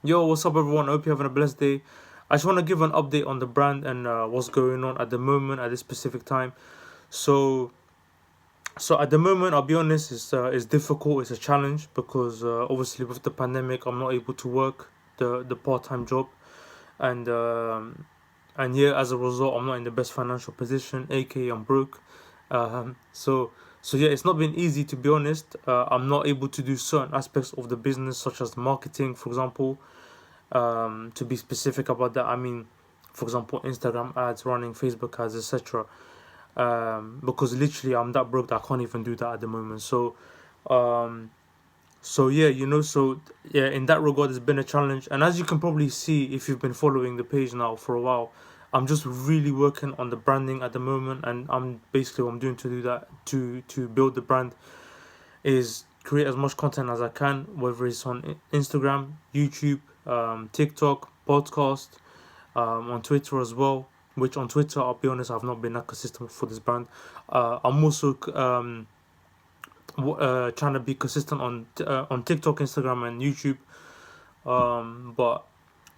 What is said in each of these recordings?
Yo, what's up, everyone? I hope you're having a blessed day. I just want to give an update on the brand and what's going on at the moment at this specific time. So, so at the moment, I'll be honest, it's difficult. It's a challenge because obviously with the pandemic, I'm not able to work the part time job, and yeah, as a result, I'm not in the best financial position. AKA, I'm broke. So yeah, it's not been easy, to be honest. I'm not able to do certain aspects of the business, such as marketing, for example. To be specific about that, I mean, for example, Instagram ads, running Facebook ads, etc. Because literally I'm that broke that I can't even do that at the moment. Um, so yeah, so yeah, in that regard, it's been a challenge. And as you can probably see, if you've been following the page now for a while, I'm just really working on the branding at the moment, and I'm basically what I'm doing to do that to build the brand is create as much content as I can, whether it's on Instagram, YouTube, TikTok, podcast, on Twitter as well. Which on Twitter, I'll be honest, I've not been that consistent for this brand. I'm also trying to be consistent on TikTok, Instagram, and YouTube.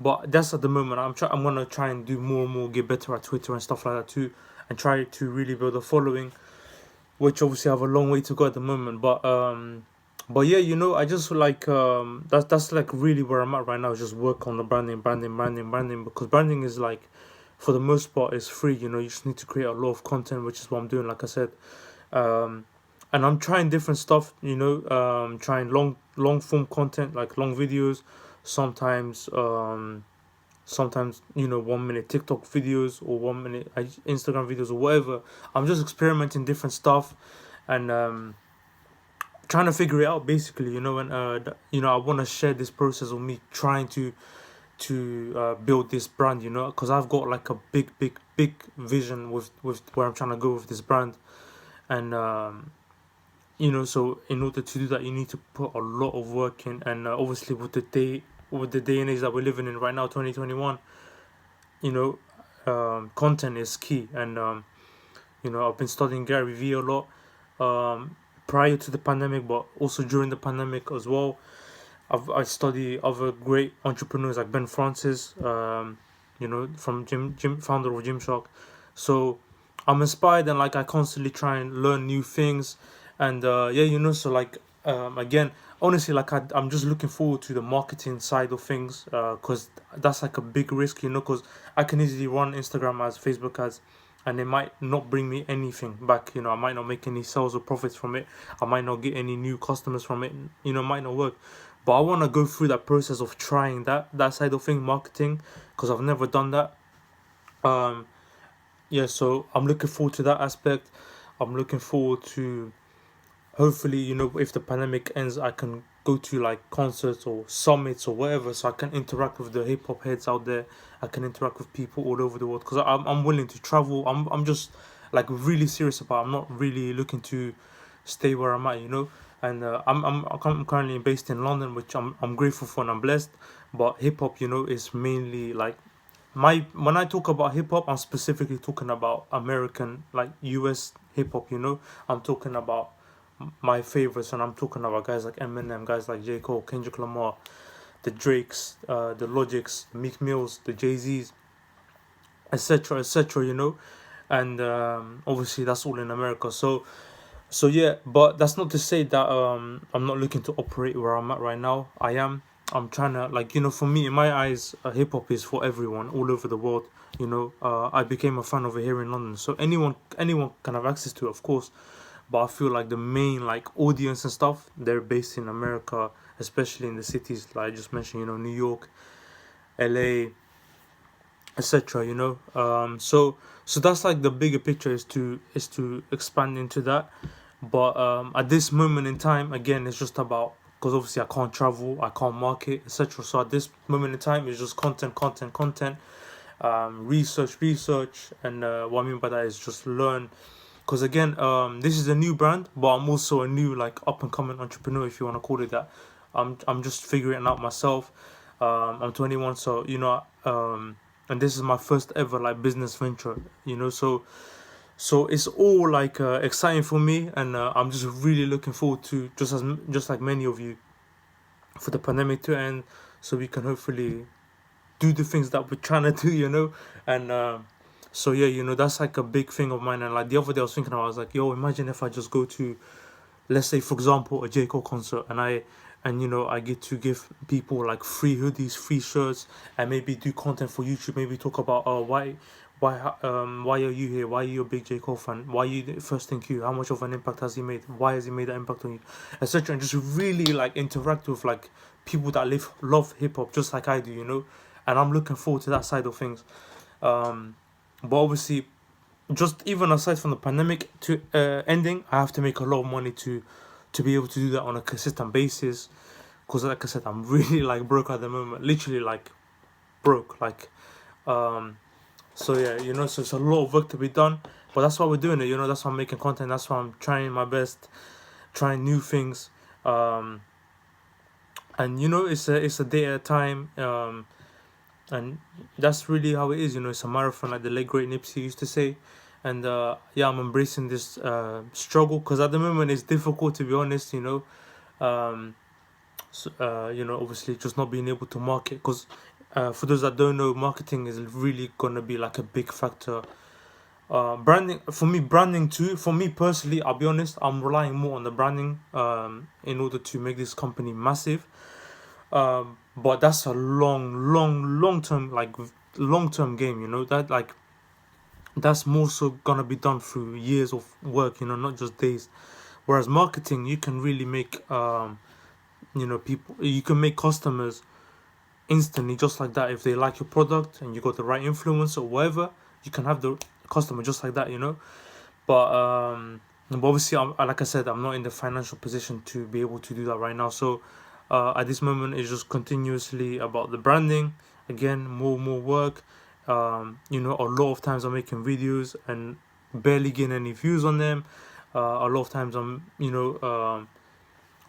But that's at the moment. I'm gonna try and do more and more, get better at Twitter and stuff like that too, and try to really build a following, which obviously I have a long way to go at the moment. But yeah, I just like that's like really where I'm at right now. Is just work on the branding, because branding is like, for the most part, is free. You just need to create a lot of content, which is what I'm doing. Like I said, um, and I'm trying different stuff. Trying long form content, like long videos. Sometimes 1 minute TikTok videos, or 1 minute Instagram videos, or whatever. I'm just experimenting different stuff, and trying to figure it out, basically. And I want to share this process of me trying to build this brand. Because I've got like a big vision with where I'm trying to go with this brand, and so in order to do that, you need to put a lot of work in, and obviously with the day and age that we're living in right now, 2021, you know content is key. And I've been studying Gary Vee a lot, prior to the pandemic, but also during the pandemic as well. I study other great entrepreneurs like Ben Francis, from Jim founder of Gymshark. So I'm inspired, and like I constantly try and learn new things, and yeah, so like, again, honestly, like I'm just looking forward to the marketing side of things, because that's like a big risk, because I can easily run Instagram ads, Facebook ads, and it might not bring me anything back. I might not make any sales or profits from it. I might not get any new customers from it. It might not work. But I want to go through that process of trying that side of thing, marketing, because I've never done that. Um, yeah, so I'm looking forward to that aspect. I'm looking forward to, hopefully, if the pandemic ends, I can go to like concerts or summits or whatever, so I can interact with the hip hop heads out there. I can interact with people all over the world, because I'm willing to travel. I'm just like really serious about it. I'm not really looking to stay where I'm at. And I'm currently based in London, which I'm grateful for and I'm blessed. But hip hop, is mainly like my when I talk about hip hop, I'm specifically talking about American, like US hip hop. I'm talking about my favorites, and I'm talking about guys like Eminem, guys like J. Cole, Kendrick Lamar, the Drakes, the Logics, the Meek Mills, the Jay Z's, etc., etc. And obviously that's all in America. So yeah, but that's not to say that I'm not looking to operate where I'm at right now. I am. I'm trying to, like, for me, in my eyes, hip hop is for everyone all over the world. I became a fan over here in London, so anyone can have access to it, of course. But I feel like the main, like, audience and stuff, they're based in America, especially in the cities like I just mentioned. New York, LA, etc. So that's like the bigger picture, is to expand into that. But at this moment in time, again, it's just about, because obviously I can't travel, I can't market, etc. So at this moment in time, it's just content, research, and what I mean by that is just learn. Because again, this is a new brand, but I'm also a new, like, up and coming entrepreneur, if you want to call it that. I'm just figuring it out myself. I'm 21, so and this is my first ever, like, business venture. So it's all like exciting for me, and I'm just really looking forward to, just like many of you, for the pandemic to end, so we can hopefully do the things that we're trying to do, and so yeah, that's like a big thing of mine. And like the other day I was thinking about, I was like, yo, imagine if I just go to, let's say for example, a J. Cole concert, and I get to give people like free hoodies, free shirts, and maybe do content for YouTube, maybe talk about why are you here, why are you a big J. Cole fan, why are you the first in queue, how much of an impact has he made, why has he made that impact on you, etc. And just really like interact with like people that love hip hop just like I do, and I'm looking forward to that side of things. But obviously, just even aside from the pandemic to ending, I have to make a lot of money to be able to do that on a consistent basis. Because like I said, I'm really like broke at the moment, literally like broke. Like, so yeah, so it's a lot of work to be done. But that's why we're doing it. That's why I'm making content. That's why I'm trying my best, trying new things. And it's a day at a time. And that's really how it is. It's a marathon, like the late great Nipsey used to say. And yeah, I'm embracing this struggle, because at the moment it's difficult, to be honest. So, obviously just not being able to market, because for those that don't know, marketing is really gonna be like a big factor. Branding, for me, branding too. For me personally, I'll be honest, I'm relying more on the branding in order to make this company massive. But that's a long term, like long term game. That like that's more so gonna be done through years of work. Not just days. Whereas marketing, you can really make people, you can make customers instantly, just like that. If they like your product and you got the right influence or whatever, you can have the customer just like that. But obviously, like I said, I'm not in the financial position to be able to do that right now. So at this moment, it's just continuously about the branding. Again, more work. A lot of times I'm making videos and barely getting any views on them. A lot of times I'm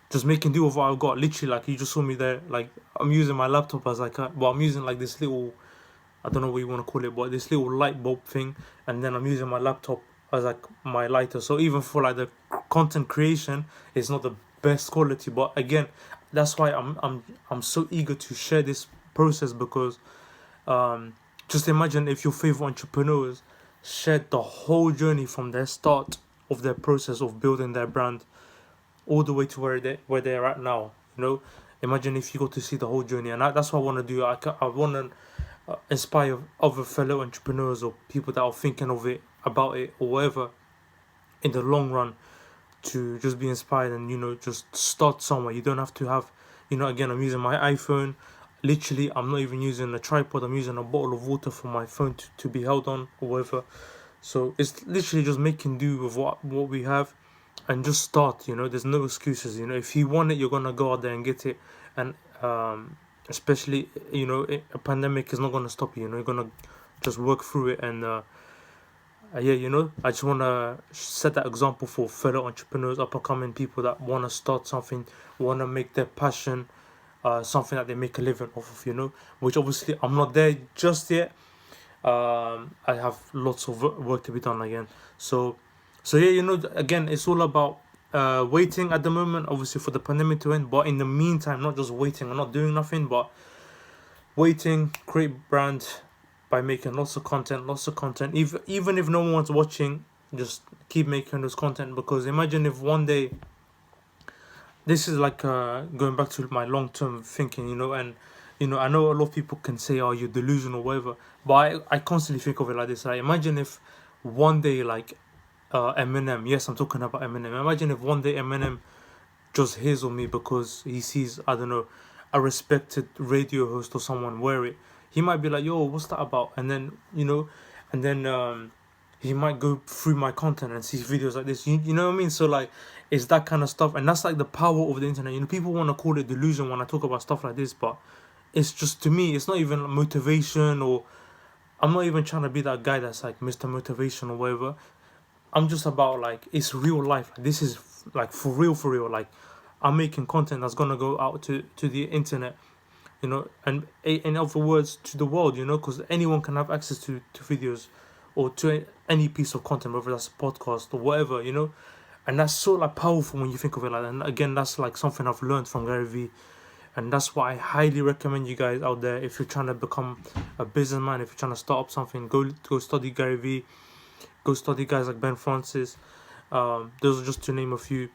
just making do with what I've got. Literally, like you just saw me there. Like I'm using my laptop as like I'm using like this little, I don't know what you want to call it, but this little light bulb thing, and then I'm using my laptop as like my lighter. So even for like the content creation, it's not the best quality. But again, that's why I'm so eager to share this process, because just imagine if your favorite entrepreneurs shared the whole journey from their start of their process of building their brand all the way to where they're at now. Imagine if you got to see the whole journey, and that's what I want to do. I want to inspire other fellow entrepreneurs or people that are thinking of it, about it, or whatever, in the long run, to just be inspired and just start somewhere. You don't have to have, again, I'm using my iPhone. Literally, I'm not even using a tripod. I'm using a bottle of water for my phone to be held on or whatever. So it's literally just making do with what we have, and just start. There's no excuses. If you want it, you're gonna go out there and get it. And especially, a pandemic is not gonna stop you. You're gonna just work through it. And yeah, I just wanna set that example for fellow entrepreneurs, up and coming people that wanna start something, wanna make their passion something that they make a living off of. Which obviously I'm not there just yet. I have lots of work to be done again. So yeah, again, it's all about waiting at the moment, obviously, for the pandemic to end. But in the meantime, not just waiting and not doing nothing, but waiting, create brand by making lots of content. Even if no one's watching, just keep making those content. Because imagine if one day, this is like going back to my long term thinking, and I know a lot of people can say, "Oh, you're delusional," or whatever. But I constantly think of it like this. Like, imagine if one day, like Eminem, yes, I'm talking about Eminem. Imagine if one day Eminem just hears of me because he sees, I don't know, a respected radio host or someone wear it. He might be like, "Yo, what's that about?" And then he might go through my content and see videos like this. You know what I mean? So like, it's that kind of stuff, and that's like the power of the internet. People want to call it delusion when I talk about stuff like this, but it's just, to me, it's not even motivation, or I'm not even trying to be that guy that's like Mr. Motivation or whatever. I'm just about, like, it's real life. Like, this is like for real. Like, I'm making content that's gonna go out to the internet, and in other words, to the world, because anyone can have access to videos or to any piece of content, whether that's a podcast or whatever, and that's so like powerful when you think of it like that. And again, that's like something I've learned from Gary Vee, And that's why I highly recommend you guys out there, if you're trying to become a businessman, if you're trying to start up something, go study Gary Vee, go study guys like Ben Francis. Those are just to name a few.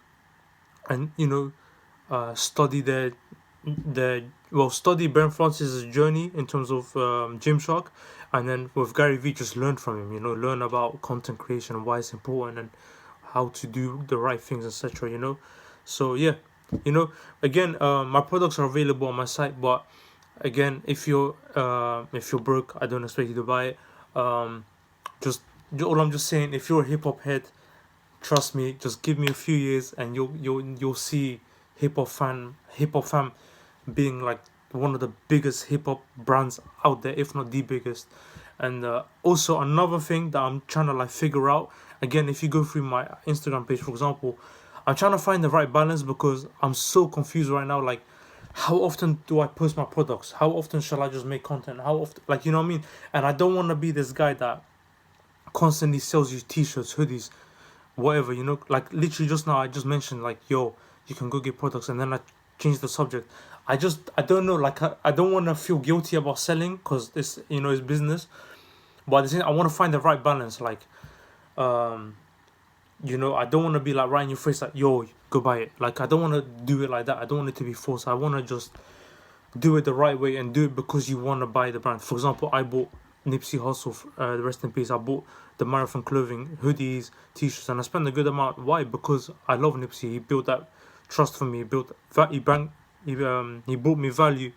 And study study Ben Francis' journey in terms of Gymshark, and then with Gary Vee, just learn from him. Learn about content creation and why it's important, and how to do the right things, etc. So yeah, again, my products are available on my site, but again, if you're broke, I don't expect you to buy it. Just all I'm just saying, if you're a hip hop head, trust me, just give me a few years and you'll see hip hop fam being like one of the biggest hip hop brands out there, if not the biggest. And also another thing that I'm trying to like figure out, again, if you go through my Instagram page, for example, I'm trying to find the right balance, because I'm so confused right now. Like, how often do I post my products? How often shall I just make content? How often, like, you know what I mean? And I don't want to be this guy that constantly sells you t-shirts, hoodies, whatever, like literally just now I just mentioned like, yo, you can go get products, and then I changed the subject. I don't know, like I don't want to feel guilty about selling, because this, is business. But at the same time, I want to find the right balance. Like, I don't want to be like right in your face, like, yo, go buy it. Like, I don't want to do it like that. I don't want it to be forced. I want to just do it the right way, and do it because you want to buy the brand. For example, I bought Nipsey Hussle, rest in peace. I bought the Marathon clothing, hoodies, t-shirts, and I spent a good amount. Why? Because I love Nipsey. He built that trust for me. He brought me value,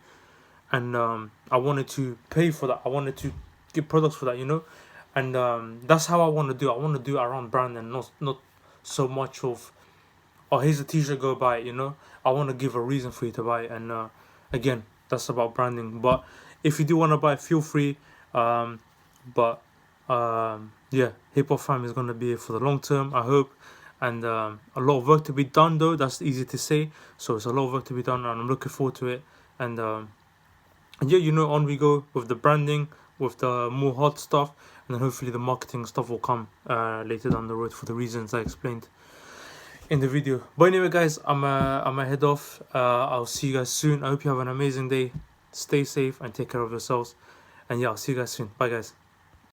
and I wanted to pay for that. I wanted to get products for that, and that's how I want to do. I want to do it around brand, and not so much of, oh, here's a t-shirt, go buy it. I want to give a reason for you to buy it, and again, that's about branding. But if you do want to buy it, feel free. Yeah, hip hop fam is gonna be here for the long term, I hope. And a lot of work to be done, though. That's easy to say. So it's a lot of work to be done, and I'm looking forward to it. And yeah, on we go with the branding, with the more hot stuff, and then hopefully the marketing stuff will come later down the road for the reasons I explained in the video. But anyway, guys, I'm gonna head off. I'll see you guys soon. I hope you have an amazing day. Stay safe and take care of yourselves. And yeah, I'll see you guys soon. Bye, guys.